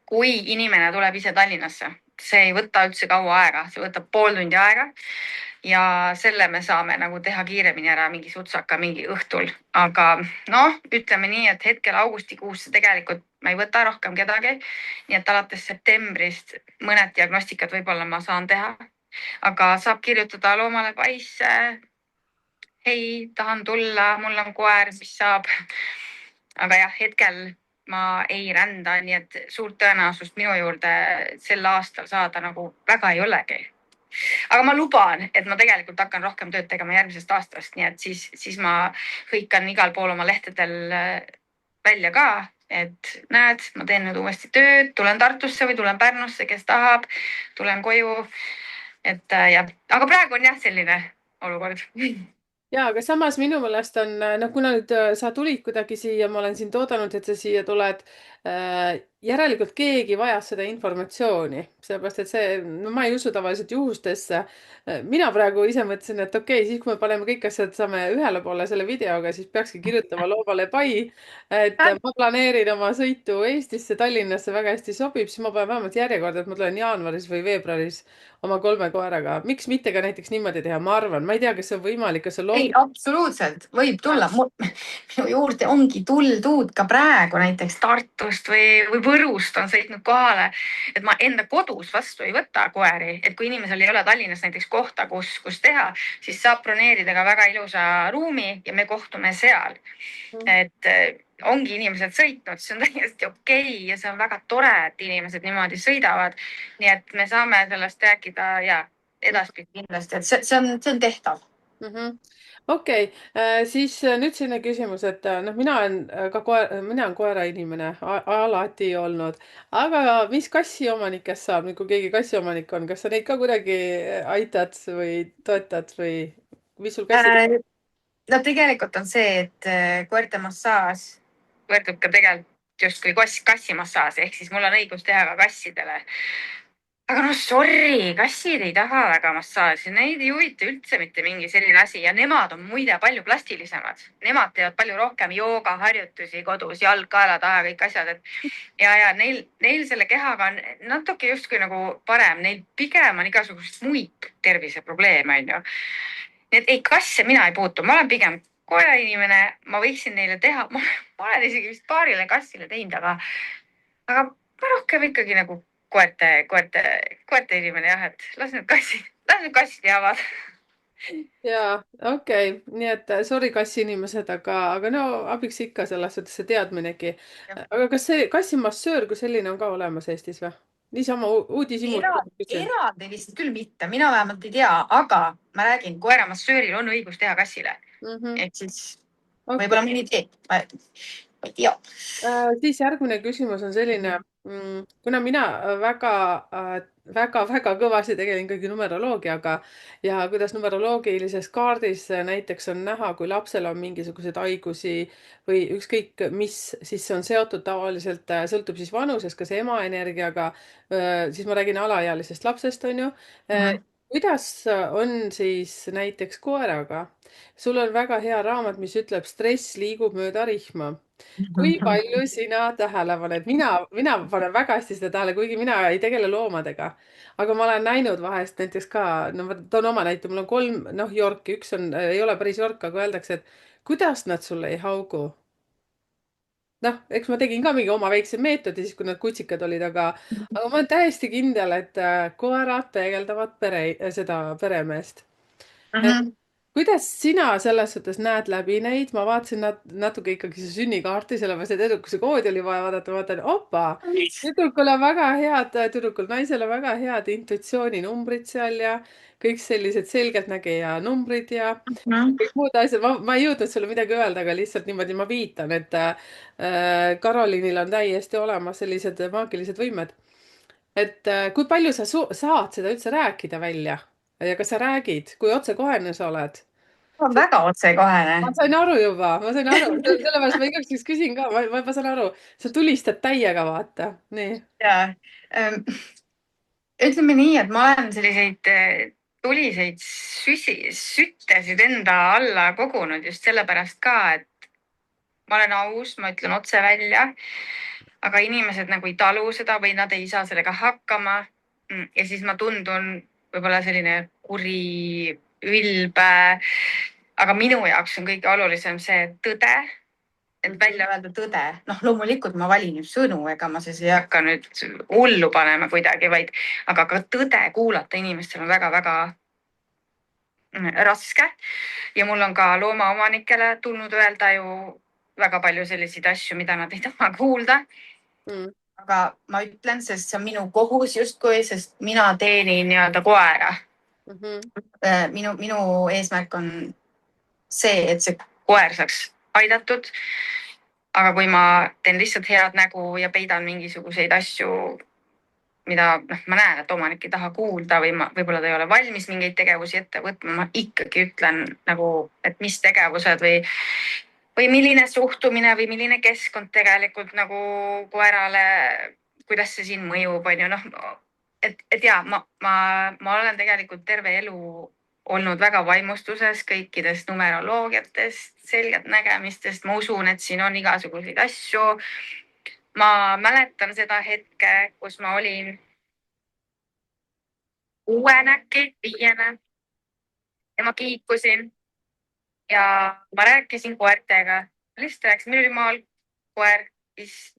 kui inimene tuleb ise Tallinnasse. See ei võta üldse kaua aega, see võtab pool tundi aega ja selle me saame nagu teha kiiremini ära mingi sutsaka mingi õhtul. Aga noh, ütleme nii, et hetkel augustikuusse tegelikult ma ei võta rohkem kedagi. Nii et alates septembrist mõned diagnostikad võib-olla ma saan teha, aga saab kirjutada loomale paisse. Hei, tahan tulla, mul on koer, mis saab. Aga jah, hetkel ma ei rända, nii et suurt tõenäosust minu juurde sel aastal saada nagu väga ei olegi. Aga ma luban, et ma tegelikult hakkan rohkem tööd tegema järgmisest aastast, nii et siis ma hõikan igal pool oma lehtedel välja ka, et näed, ma teen nüüd uuesti tööd, tulen Tartusse või tulen Pärnusse, kes tahab, tulen koju. Et jah, aga praegu on jah selline olukord. Ja, aga samas minu meelest on, noh, kuna nüüd sa tulid kuidagi siia, ma olen sind oodanud, et sa siia tuled. Järelikult keegi vajas seda informatsiooni, sellepärast et see, no ma ei usu tavaliselt juhustesse. Mina praegu ise mõtlesin, et okei, siis kui me paneme kõik asjad, saame ühele poole selle videoga, siis peakski kirjutama loomale pai. Et ma planeerin oma sõitu Eestisse, Tallinnasse väga hästi sobib, siis ma panen vähemalt järjekorda, et ma tulen jaanuaris või veebruaris oma 3 koeraga. Miks mitte ka näiteks niimoodi teha, ma arvan, ma ei tea, kas see on võimalik, kas see on ei, absoluutselt võib tulla. Minu juurde ongi tuldud ka praegu näiteks Tartust või Võrust on sõitnud kohale, et ma enda kodus vastu ei võta koeri, et kui inimesel ei ole Tallinnas näiteks kohta, kus teha, siis saab broneerida ka väga ilusa ruumi ja me kohtume seal. Et ongi inimesed sõitnud, see on täiesti okei ja see on väga tore, et inimesed niimoodi sõidavad. Nii et me saame sellest rääkida ja edaspidi kindlasti, et see on tehtav. Okei, siis nüüd selline küsimus, et noh, mina olen koerainimene, alati olnud, aga mis kassiomanikest saab, nüüd kui keegi kassiomanik on, kas sa neid ka kuidagi aitad või toetad või mis sul kassid? No tegelikult on see, et koerte massaaž võrdub ka tegelikult justkui kassimassaaž, ehk siis mul on õigus teha ka kassidele. Aga no sorry, kassid ei taha väga massaaži, neid ei huvita üldse mitte mingi selline asi ja nemad on muide palju plastilisemad. Nemad teevad palju rohkem joogaharjutusi kodus, jalg kaela taha, kõik asjad. Ja neil selle kehaga on natuke justkui nagu parem, neil pigem on igasugust muid terviseprobleeme, on ju. Nii et ei, kasse mina ei puutu, ma olen pigem koerainimene, ma võiksin neile teha, ma olen isegi vist paarile kassile teinud, aga ma rohkem ikkagi nagu koerte inimene jah, et las need kassid jäävad. jaa, okei okay. Nii et sorry, kassinimesed, aga no abiks ikka selles suhtes see teadminegi. aga kas see kassimassöör kui selline on ka olemas Eestis või? Niisama uudishimust küsin. Eraldi vist küll mitte, mina vähemalt ei tea, aga ma räägin, koeramassööril on õigus teha kassile. Et siis Okay. võib-olla mõni teeb, ma ei tea. Siis järgmine küsimus on selline, kuna mina väga kõvasti tegelen ikkagi numeroloogiaga ja kuidas numeroloogilises kaardis näiteks on näha, kui lapsel on mingisuguseid haigusi või ükskõik mis, siis see on seotud tavaliselt, sõltub siis vanusest, kas ema energiaga, siis ma räägin alaealisest lapsest, on ju. Kuidas on siis näiteks koeraga? Sul on väga hea raamat, mis ütleb, stress liigub mööda rihma. Kui palju sina tähele paned? Mina panen väga hästi seda tähele, kuigi mina ei tegele loomadega. Aga ma olen näinud vahest näiteks ka, no ma toon oma näite, mul on 3, noh, Yorki, üks on, ei ole päris York, aga öeldakse, et kuidas nad sulle ei haugu. Noh, eks ma tegin ka mingi oma väikse meetodi siis, kui nad kutsikad olid, aga ma olen täiesti kindel, et koerad peegeldavad seda peremeest. Kuidas sina selles suhtes näed läbi neid? Ma vaatasin natuke ikkagi see sünnikaarti, sellepärast et edukuse koodi oli vaja vaadata. Ma vaatan, opa, tüdrukul on väga head, tüdrukul, naisel on väga head intuitsiooninumbrid seal ja kõik sellised selgeltnägija numbrid ja kõik muud asjad. Ma ei jõudnud sulle midagi öelda, aga lihtsalt niimoodi ma viitan, et Karolinil on täiesti olemas sellised maagilised võimed. Et kui palju sa saad seda üldse rääkida välja ja kas sa räägid, kui otsekohene sa oled? On väga otsekohene. Ma sain aru juba, ma sain aru, sellepärast ma igaks juhuks küsin ka, ma saan aru, sa tulistad täiega, vaata, nii. Ja ütleme nii, et ma olen selliseid tuliseid süttesid enda alla kogunud just sellepärast ka, et ma olen aus, ma ütlen otse välja, aga inimesed nagu ei talu seda või nad ei saa sellega hakkama. Ja siis ma tundun võib-olla selline kuri, ülbe. Aga minu jaoks on kõige olulisem see tõde, et välja öelda tõde. Noh, loomulikult ma valin ju sõnu, ega ma siis ei hakka nüüd hullu panema kuidagi, aga ka tõde kuulata inimestel on väga-väga raske. Ja mul on ka loomaomanikele tulnud öelda ju väga palju selliseid asju, mida nad ei taha kuulda. Aga ma ütlen, sest see on minu kohus justkui, sest mina teenin nii-öelda koera. Minu eesmärk on see, et see koer saaks aidatud. Aga kui ma teen lihtsalt head nägu ja peidan mingisuguseid asju, mida ma näen, et omanik ei taha kuulda või võib-olla ta ei ole valmis mingeid tegevusi ette võtma, ma ikkagi ütlen nagu, et mis tegevused või milline suhtumine või milline keskkond tegelikult nagu koerale, kuidas see siin mõjub, on ju, noh, et ja ma olen tegelikult terve elu olnud väga vaimustuses kõikidest numeroloogiatest, selgeltnägemistest. Ma usun, et siin on igasuguseid asju. Ma mäletan seda hetke, kus ma olin 6 äkki, 5 ja ma kiikusin ja ma rääkisin koertega. Lihtsalt rääkisin, meil oli maal koer, siis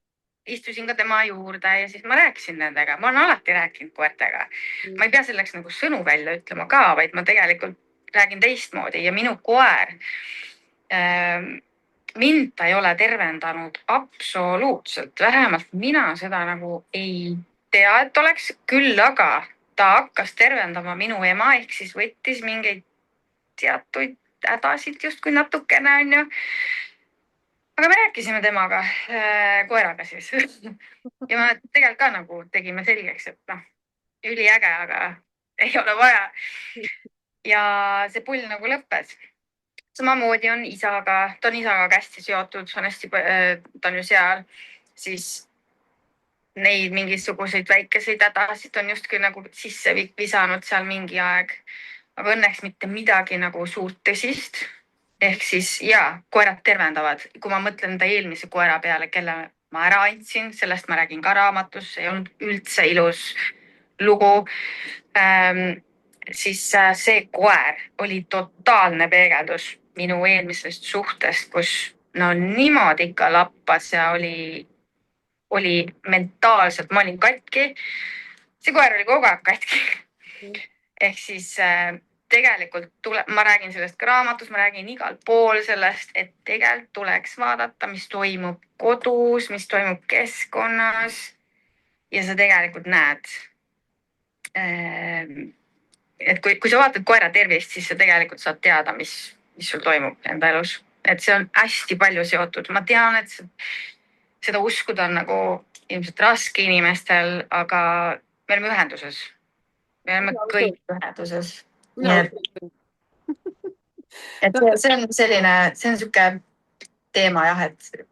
istusin ka tema juurde ja siis ma rääkisin nendega. Ma olen alati rääkinud koertega. Ma ei pea selleks nagu sõnu välja ütlema ka, vaid ma tegelikult räägin teistmoodi ja minu koer, mind ta ei ole tervendanud absoluutselt. Vähemalt mina seda nagu ei tea, et oleks. Küll aga ta hakkas tervendama minu ema ehk siis võttis mingeid teatuid hädasid justkui natukene, on ju. Aga me rääkisime temaga, koeraga siis. Ja me tegelikult ka nagu tegime selgeks, et noh, üliäge, aga ei ole vaja. Ja see pull nagu lõppes. Samamoodi on isaga, ta on isaga hästi seotud, ta on ju seal, siis neid mingisuguseid väikeseid hädasid on justkui nagu sisse visanud seal mingi aeg. Aga õnneks mitte midagi nagu suurt tõsist. Ehk siis koerad tervendavad. Kui ma mõtlen enda eelmise koera peale, kelle ma ära andsin, sellest ma räägin ka raamatus, ei olnud üldse ilus lugu. siis see koer oli totaalne peegeldus minu eelmisest suhtest, kus no niimoodi ikka lappas ja oli mentaalselt, ma olin katki. See koer oli kogu aeg katki. Ehk siis tegelikult ma räägin sellest ka raamatus, ma räägin igal pool sellest, et tegelikult tuleks vaadata, mis toimub kodus, mis toimub keskkonnas. Ja sa tegelikult näed, et kui sa vaatad koera tervist, siis sa tegelikult saad teada, mis sul toimub enda elus. Et see on hästi palju seotud. Ma tean, et seda uskuda on nagu ilmselt raske inimestel, aga me oleme ühenduses. Me oleme kõik ühenduses. Nii et see on selline, see on sihuke teema jah, et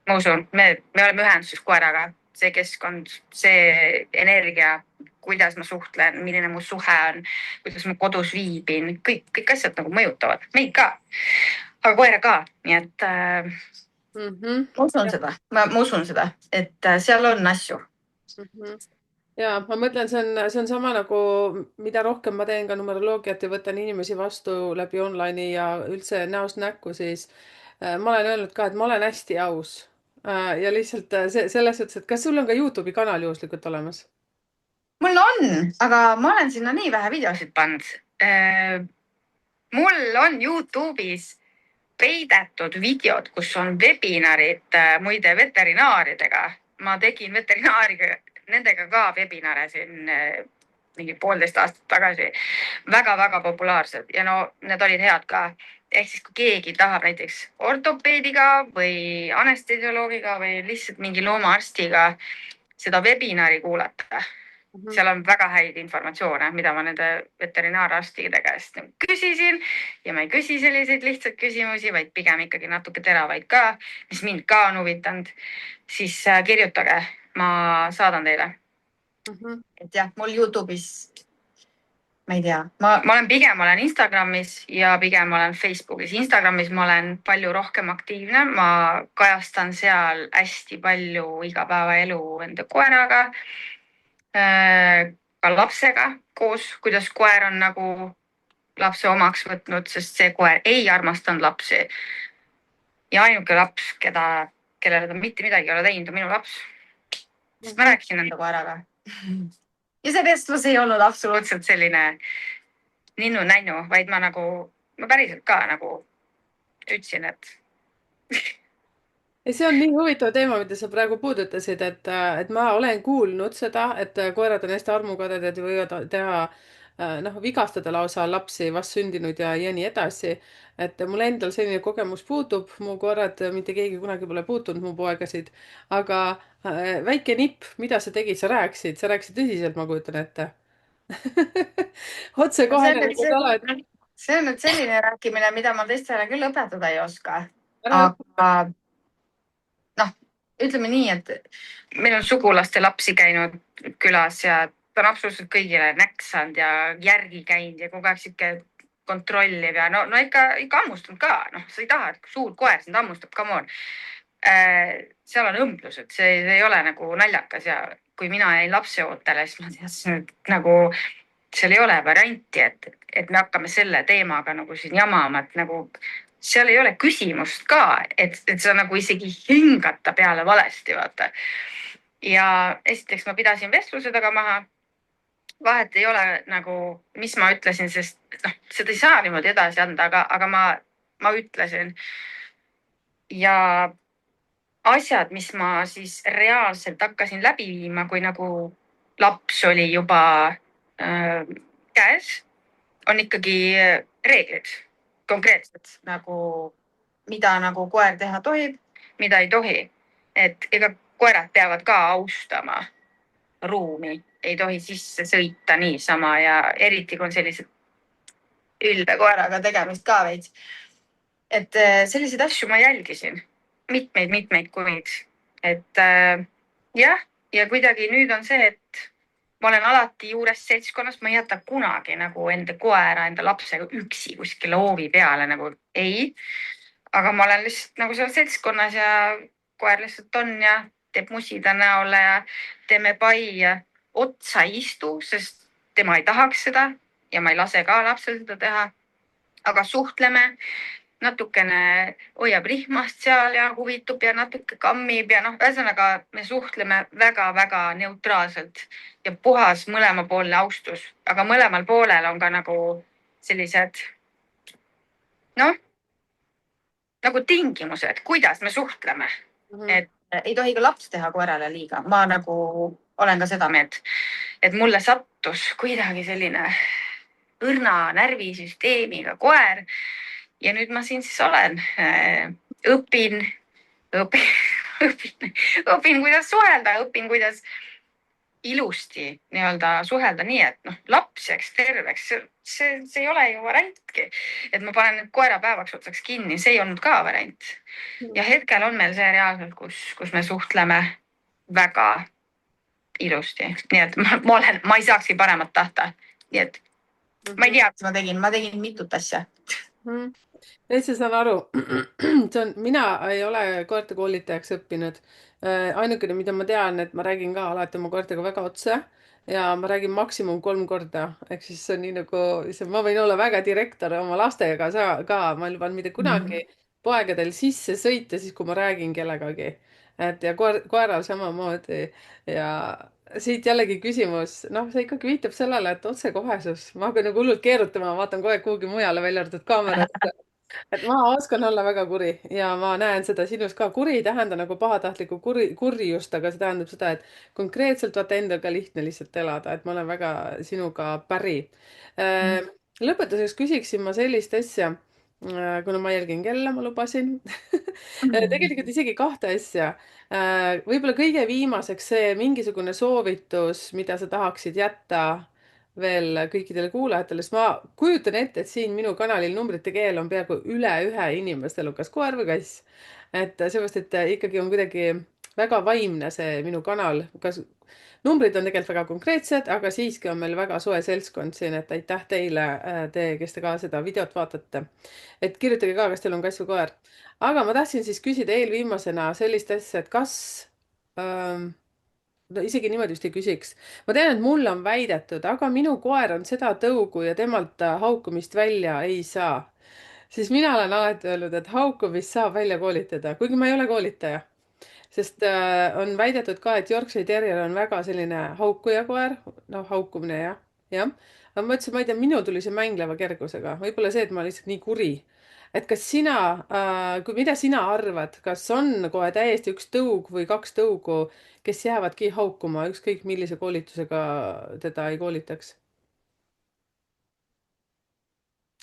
ma usun, me oleme ühenduses koeraga. See keskkond, see energia, kuidas ma suhtlen, milline mu suhe on, kuidas ma kodus viibin, kõik asjad nagu mõjutavad meid ka, aga koera ka. Nii et ma usun seda, ma usun seda, et seal on asju. Ja ma mõtlen, see on sama nagu, mida rohkem ma teen ka numeroloogiat ja võtan inimesi vastu läbi online'i ja üldse näost näkku, siis ma olen öelnud ka, et ma olen hästi aus. Ja lihtsalt selles suhtes, et kas sul on ka YouTube'i kanal juhuslikult olemas? Mul on, aga ma olen sinna nii vähe videosid pannud. Mul on YouTube'is peidetud videod, kus on webinarid muide veterinaaridega. Ma tegin veterinaariga, nendega ka webinare siin mingi 1,5 aastat tagasi. Väga-väga populaarsed ja no need olid head ka. Ehk siis kui keegi tahab näiteks ortopeediga või anestesioloogiga või lihtsalt mingi loomaarstiga seda webinari kuulata, seal on väga häid informatsioone, mida ma nende veterinaararstide käest küsisin ja ma ei küsi selliseid lihtsaid küsimusi, vaid pigem ikkagi natuke teravaid ka, mis mind ka on huvitanud. Siis kirjutage, ma saadan teile. Et jah, mul YouTube'is, ma ei tea, ma olen Instagramis ja pigem olen Facebookis. Instagramis ma olen palju rohkem aktiivne, ma kajastan seal hästi palju igapäevaelu enda koeraga, ka lapsega koos, kuidas koer on nagu lapse omaks võtnud, sest see koer ei armastanud lapsi. Ja ainuke laps, kellele ta mitte midagi ei ole teinud, on minu laps. Sest ma rääkisin enda koeraga. Ja see vestlus ei olnud absoluutselt selline ninnu-nännu, vaid ma päriselt ka nagu ütlesin, et Ja see on nii huvitav teema, mida sa praegu puudutasid, et ma olen kuulnud seda, et koerad on hästi armukadedad ja võivad teha, vigastada lausa lapsi, vastsündinud ja nii edasi. Et mul endal selline kogemus puudub, mu koerad, mitte keegi kunagi pole puutunud mu poegasid, aga väike nipp, mida sa tegid, sa rääkisid tõsiselt, ma kujutan ette. Otsekohene nagu sa oled. See on nüüd selline rääkimine, mida ma teistele küll õpetada ei oska. Aga ütleme nii, et meil on sugulaste lapsi käinud külas ja ta on absoluutselt kõigile näksanud ja järgi käinud ja kogu aeg sihuke kontrolliv ja no ikka hammustanud ka. Sa ei taha, et suur koer sind hammustab, come on. Seal on õmblused, see ei ole nagu naljakas ja kui mina jäin lapseootele, siis ma teadsin, et nagu seal ei ole varianti, et me hakkame selle teemaga nagu siin jamama, et nagu seal ei ole küsimust ka, et sa nagu isegi hingata peale valesti, vaata. Ja esiteks ma pidasin vestluse taga maha. Vahet ei ole nagu, mis ma ütlesin, sest seda ei saa niimoodi edasi anda, aga ma ütlesin. Ja asjad, mis ma siis reaalselt hakkasin läbi viima, kui nagu laps oli juba käes, on ikkagi reeglid konkreetselt nagu, mida nagu koer teha tohib, mida ei tohi. Et ega koerad peavad ka austama ruumi, ei tohi sisse sõita niisama ja eriti kui on sellised ülbe koeraga tegemist ka veits. Et selliseid asju ma jälgisin mitmeid kuid. Et jah, ja kuidagi nüüd on see, et ma olen alati juures seltskonnas, ma ei jäta kunagi nagu enda koera, enda lapsega üksi kuskile hoovi peale nagu ei. Aga ma olen lihtsalt nagu seal seltskonnas ja koer lihtsalt on ja teeb musida näole ja teeme pai ja otsa ei istu, sest tema ei tahaks seda. ja ma ei lase ka lapsel seda teha. Aga suhtleme, natukene hoiab rihmast seal ja huvitub ja natuke kammib ja ühesõnaga me suhtleme väga-väga neutraalselt ja puhas mõlemapoolne austus, aga mõlemal poolel on ka nagu sellised, nagu tingimused, kuidas me suhtleme. Et ei tohi ka laps teha koerale liiga. Ma nagu olen ka seda meelt, et mulle sattus kuidagi selline õrna närvisüsteemiga koer. Ja nüüd ma siin siis olen. Õpin, kuidas suhelda, õpin, kuidas ilusti suhelda nii, et laps jääks terveks. See ei ole ju variantki, et ma panen nüüd koera päevaks otsaks kinni. See ei olnud ka variant. Ja hetkel on meil see reaalselt, kus me suhtleme väga ilusti. Nii et ma ei saakski paremat tahta. Nii et ma ei tea, mis ma tegin mitut asja. Täitsa saan aru. Mina ei ole koerte koolitajaks õppinud. Ainukene, mida ma tean, et ma räägin ka alati oma koertega väga otse ja ma räägin maksimum 3 korda. Ehk siis see on nii nagu, ma võin olla väga direktor oma lastega ka. Ma ei luban mitte kunagi poegadel sisse sõita siis, kui ma räägin kellegagi. Ja koeral samamoodi. Ja siit jällegi küsimus, see ikkagi viitab sellele, et otsekohesus. Ma hakkan nagu hullult keerutama, vaatan kogu aeg kuhugi mujale, välja arvatud kaamerasse. Et ma oskan olla väga kuri ja ma näen seda sinus ka. Kuri ei tähenda nagu pahatahtlikku kurjust, aga see tähendab seda, et konkreetselt vaata endaga lihtne lihtsalt elada, et ma olen väga sinuga päri. Lõpetuseks küsiksin ma sellist asja, kuna ma jälgin kella, ma lubasin. Tegelikult isegi 2 asja. Võib-olla kõige viimaseks see mingisugune soovitus, mida sa tahaksid jätta veel kõikidele kuulajatele, sest ma kujutan ette, et siin minu kanalil Numbrite keel on peaaegu üle 1 inimestel, kas koer või kass. Et seepärast, et ikkagi on kuidagi väga vaimne see minu kanal. Numbrid on tegelikult väga konkreetsed, aga siiski on meil väga soe seltskond siin, et aitäh teile, kes te ka seda videot vaatate. Et kirjutage ka, kas teil on kass või koer. Aga ma tahtsin siis küsida eelviimasena sellist asja, et kas isegi niimoodi vist ei küsiks. Ma tean, et mulle on väidetud, aga minu koer on seda tõugu ja temalt haukumist välja ei saa. Siis mina olen alati öelnud, et haukumist saab välja koolitada, kuigi ma ei ole koolitaja. Sest on väidetud ka, et Yorkshire Terrier on väga selline haukuja koer. Haukumine jah. Aga ma ütlesin, ma ei tea, minul tuli see mängleva kergusega. Võib-olla see, et ma lihtsalt nii kuri. Et kas sina, mida sina arvad, kas on kohe täiesti üks tõug või 2 tõugu, kes jäävadki haukuma, ükskõik millise koolitusega teda ei koolitaks?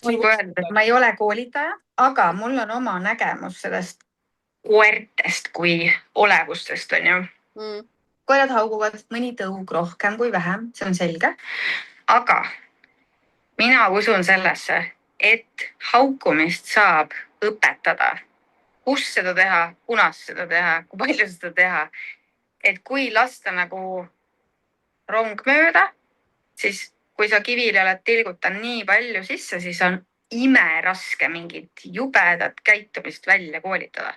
Ma ei ole koolitaja, aga mul on oma nägemus sellest koertest kui olevustest, on ju. Koerad hauguvad mõni tõug rohkem kui vähem, see on selge. Aga mina usun sellesse, et haukumist saab õpetada. Kus seda teha, kunas seda teha, kui palju seda teha. Et kui lasta nagu rong mööda, siis kui sa kivile oled tilgutanud nii palju sisse, siis on imeraske mingit jubedat käitumist välja koolitada.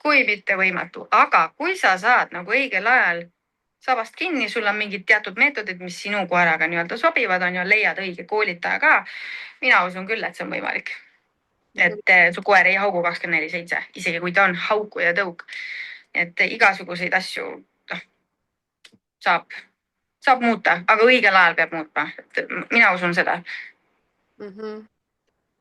Kui mitte võimatu. Aga kui sa saad nagu õigel ajal sabast kinni, sul on mingid teatud meetodid, mis sinu koeraga sobivad, on ju, leiad õige koolitaja ka. Mina usun küll, et see on võimalik. Et su koer ei haugu 24/7, isegi kui ta on hauku ja tõug. Et igasuguseid asju saab muuta, aga õigel ajal peab muutma. Mina usun seda.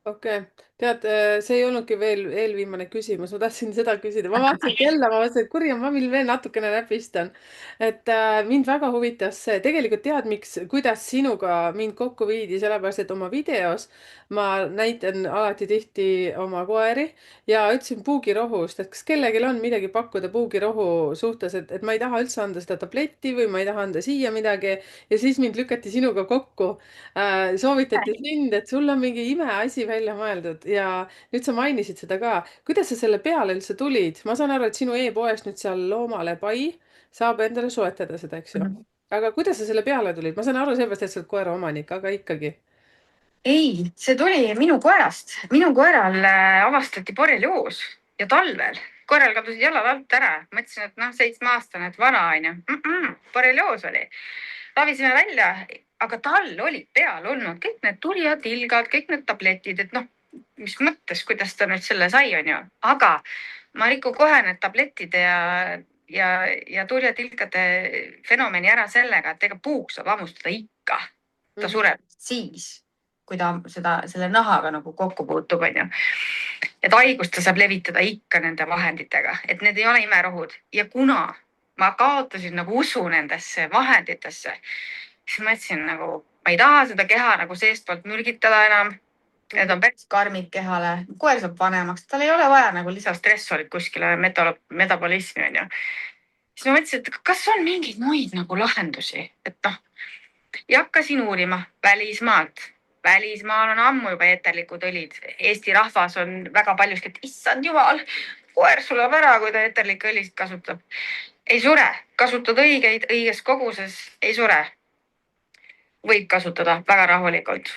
Okei. Tead, see ei olnudki veel eelviimane küsimus. Ma tahtsin seda küsida. Ma vaatasin kella, ma vaatasin, et kuri on, ma veel natukene näpistan. Et mind väga huvitas see. Tegelikult tead, kuidas sinuga mind kokku viidi, sellepärast, et oma videos ma näitan alati tihti oma koeri ja ütlesin puugirohust, et kas kellelgi on midagi pakkuda puugirohu suhtes, et ma ei taha üldse anda seda tabletti või ma ei taha anda siia midagi. Ja siis mind lükati sinuga kokku. Soovitati sind, et sul on mingi imeasi välja mõeldud ja nüüd sa mainisid seda ka. Kuidas sa selle peale üldse tulid? Ma saan aru, et sinu e-poest nüüd seal loomale pai saab endale soetada seda, eks ju. Aga kuidas sa selle peale tulid? Ma saan aru seepärast, et sa oled koera omanik, aga ikkagi. Ei, see tuli minu koerast. Minu koeral avastati borrelioos ja talvel. Koeral kadusid jalad alt ära. Mõtlesin, et 7-aastane, et vana on ju. Borrelioos oli. Ravisime välja, aga tal olid peal olnud kõik need turjatilgad, kõik need tabletid, et noh, mis mõttes, kuidas ta nüüd selle sai, onju. Aga ma rikun kohe need tabletid ja turjatilkade fenomeni ära sellega, et ega puuk saab hammustada ikka. Ta sureb siis, kui ta selle nahaga nagu kokku puutub, onju. Et haigust ta saab levitada ikka nende vahenditega, et need ei ole imerohud. Ja kuna ma kaotasin nagu usu nendesse vahenditesse, siis ma mõtlesin nagu, ma ei taha seda keha nagu seestpoolt mürgitada enam. Need on päris karmid kehale. Koer saab vanemaks, tal ei ole vaja nagu lisastressorit kuskile metabolismi, onju. Siis ma mõtlesin, et kas on mingeid muid nagu lahendusi, et noh, ja hakkasin uurima välismaalt. Välismaal on ammu juba eeterlikud õlid. Eesti rahvas on väga paljuski, et issand jumal, koer sulab ära, kui ta eeterlikke õlisid kasutab. Ei sure, kasutad õigeid õiges koguses, ei sure. Võib kasutada väga rahulikult.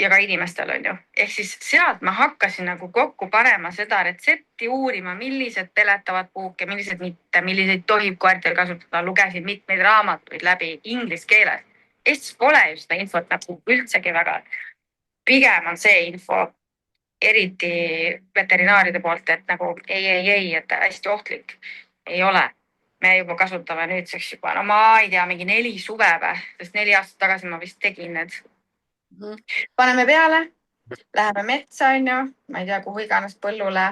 Ja ka inimestel on ju. Ehk siis sealt ma hakkasin nagu kokku panema seda retsepti uurima, millised peletavad puuke, millised mitte, milliseid tohib koertel kasutada. Lugesin mitmeid raamatuid läbi inglise keeles. Eestis pole ju seda infot nagu üldsegi väga. Pigem on see info eriti veterinaaride poolt, et nagu ei, et hästi ohtlik ei ole. Me juba kasutame nüüdseks juba, no ma ei tea, mingi 4 suve või, sest 4 aastat tagasi ma vist tegin need. Paneme peale, läheme metsa, onju, ma ei tea, kuhu iganes põllule.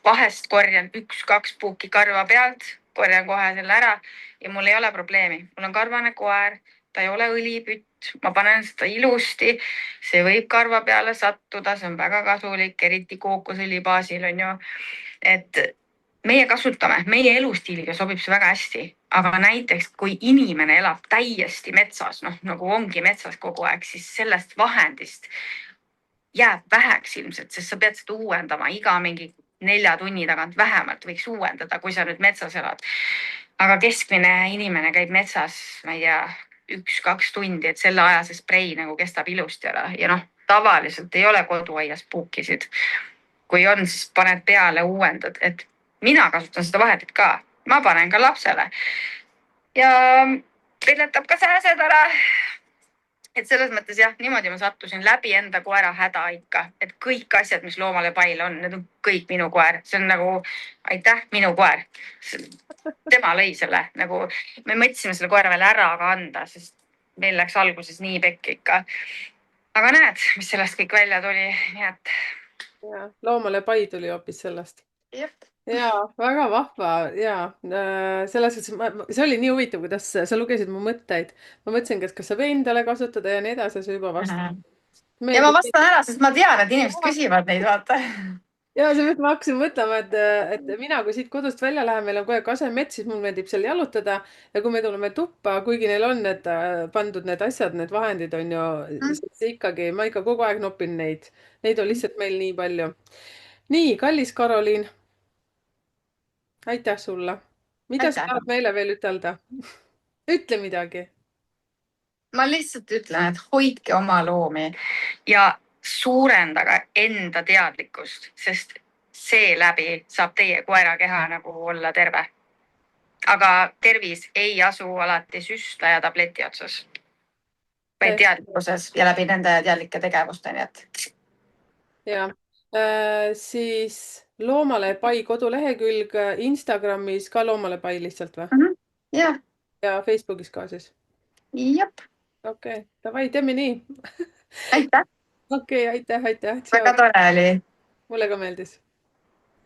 Vahest korjan 1-2 puuki karva pealt, korjan kohe selle ära ja mul ei ole probleemi. Mul on karvane koer, ta ei ole õlipütt, ma panen seda ilusti. See võib karva peale sattuda, see on väga kasulik, eriti kookosõli baasil, onju. Et meie kasutame, meie elustiiliga sobib see väga hästi. Aga näiteks, kui inimene elab täiesti metsas, noh, nagu ongi metsas kogu aeg, siis sellest vahendist jääb väheks ilmselt, sest sa pead seda uuendama iga mingi 4 tunni tagant vähemalt võiks uuendada, kui sa nüüd metsas elad. Aga keskmine inimene käib metsas, ma ei tea, 1-2 tundi, et selle aja see sprei nagu kestab ilusti ära. Ja noh, tavaliselt ei ole koduaias puukisid. Kui on, siis paned peale, uuendad, et mina kasutan seda vahendit ka. Ma panen ka lapsele. Ja peletab ka sääsed ära. Et selles mõttes jah, niimoodi ma sattusin läbi enda koera häda ikka, et kõik asjad, mis loomale pail on, need on kõik minu koer. See on nagu, aitäh, minu koer. Tema lõi selle, nagu me mõtlesime selle koera veel ära ka anda, sest meil läks alguses nii pekki ikka. Aga näed, mis sellest kõik välja tuli, nii et. Ja, loomale pai tuli hoopis sellest. Jep. Ja, väga vahva ja selles suhtes, see oli nii huvitav, kuidas sa lugesid mu mõtteid. Ma mõtlesin, kas saab endale kasutada ja nii edasi, sa juba vastad. Ja ma vastan ära, sest ma tean, et inimesed küsivad neid, vaata. Ja ma hakkasin mõtlema, et mina, kui siit kodust välja lähen, meil on kogu aeg asemets, siis mul meeldib seal jalutada. Ja kui me tuleme tuppa, kuigi neil on need pandud need asjad, need vahendid on ju, siis ikkagi, ma ikka kogu aeg nopin neid. Neid on lihtsalt meil nii palju. Nii, kallis Karoliin. Aitäh sulle. Mida sa tahad meile veel ütelda? Ütle midagi. Ma lihtsalt ütlen, et hoidke oma loomi ja suurendage enda teadlikkust, sest seeläbi saab teie koera keha nagu olla terve. Aga tervis ei asu alati süstla ja tableti otsas, vaid teadlikkuses ja läbi nende teadlike tegevuste, nii et. Ja, siis Loomale pai kodulehekülg, Instagramis ka Loomale pai lihtsalt või? Jah. Ja Facebookis ka siis? Jep. Okei, davai, teeme nii. Aitäh. Okei, aitäh. Väga tore oli. Mulle ka meeldis.